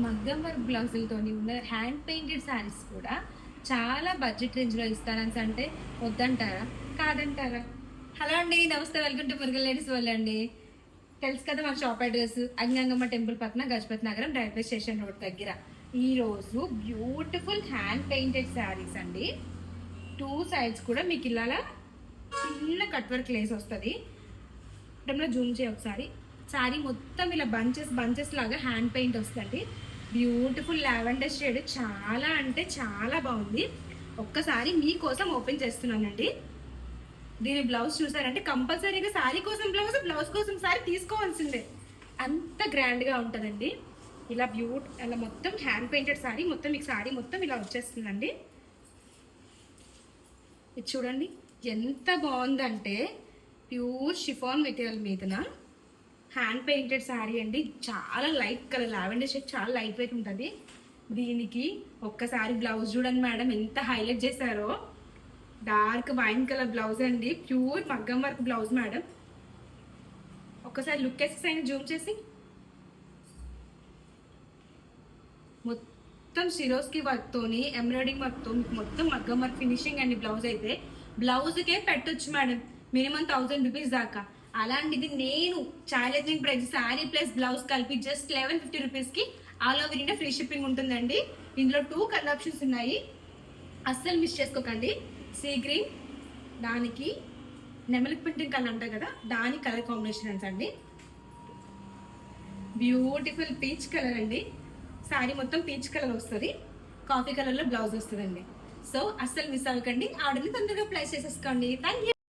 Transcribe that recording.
మగ్గం వర్క్ బ్లౌజులతోని ఉన్న hand painted saris కూడా చాలా బడ్జెట్ రేంజ్లో ఇస్తారని అంటే వద్దంటారా కాదంటారా? హలో అండి, నమస్తే, వెల్కమ్ టు మురుగల్ లేడీస్ వరల్డ్ అండి. తెలుసు కదా మన షాప్ అడ్రస్ అజ్ఞంగమ్మ టెంపుల్ పక్కన గజపతి నగరం రైల్వే స్టేషన్ రోడ్ దగ్గర. ఈరోజు బ్యూటిఫుల్ హ్యాండ్ పెయింటెడ్ శారీస్ అండి. 2 సైడ్స్ కూడా మీకు ఇలా చిన్న కట్ వర్క్ లేస్ వస్తుంది. జూమ్ చేయ ఒకసారి. శారీ మొత్తం ఇలా బంచెస్ లాగా హ్యాండ్ పెయింట్ వస్తుంది. బ్యూటిఫుల్ లావెండర్ షేడ్, చాలా అంటే చాలా బాగుంది. ఒక్కసారి మీకోసం ఓపెన్ చేస్తున్నానండి. దీని బ్లౌజ్ చూసారంటే కంపల్సరీగా శారీ కోసం బ్లౌజ్ కోసం శారీ తీసుకోవాల్సిందే, అంత గ్రాండ్గా ఉంటుందండి. ఇలా అలా మొత్తం హ్యాండ్ పెయింటెడ్ శారీ మొత్తం మీకు శారీ మొత్తం ఇలా వచ్చేస్తుందండి. ఇది చూడండి ఎంత బాగుందంటే ప్యూర్ షిఫాన్ మెటీరియల్ మీదన హ్యాండ్ పెయింటెడ్ శారీ అండి. చాలా లైట్ కలర్ లావెండర్ షేడ్, చాలా లైట్ వెయిట్ ఉంటుంది. దీనికి ఒక్కసారి బ్లౌజ్ చూడండి మేడం, ఎంత హైలైట్ చేశారో. డార్క్ వైన్ కలర్ బ్లౌజ్ అండి, ప్యూర్ మగ్గం వర్క్ బ్లౌజ్ మేడం. ఒక్కసారి లుక్ వేసేసి జూమ్ చేసి. మొత్తం సిరోస్కి వర్క్తోని ఎంబ్రాయిడింగ్ వర్క్తో మొత్తం మగ్గం వర్క్ ఫినిషింగ్ అండి. బ్లౌజ్ అయితే బ్లౌజ్కే పెట్టొచ్చు మేడం మినిమం 1000 రూపీస్ దాకా. అలాంటిది నేను challenging price sari plus blouse కలిపి జస్ట్ 1150 రూపీస్కి all over India free shipping ఉంటుందండి. ఇందులో 2 కలర్ ఆప్షన్స్ ఉన్నాయి, అస్సలు మిస్ చేసుకోకండి. సీ గ్రీన్, దానికి నెమలిక్ ప్రింటింగ్ కలర్ అంటారు కదా, దాని కలర్ కాంబినేషన్స్ అండి. బ్యూటిఫుల్ పీచ్ కలర్ అండి. శారీ మొత్తం పీచ్ కలర్ వస్తుంది, కాఫీ కలర్లో బ్లౌజ్ వస్తుందండి. సో అస్సలు మిస్ అవ్వకండి, ఆర్డర్ని తొందరగా ప్లేస్ చేసేసుకోండి. Thank you.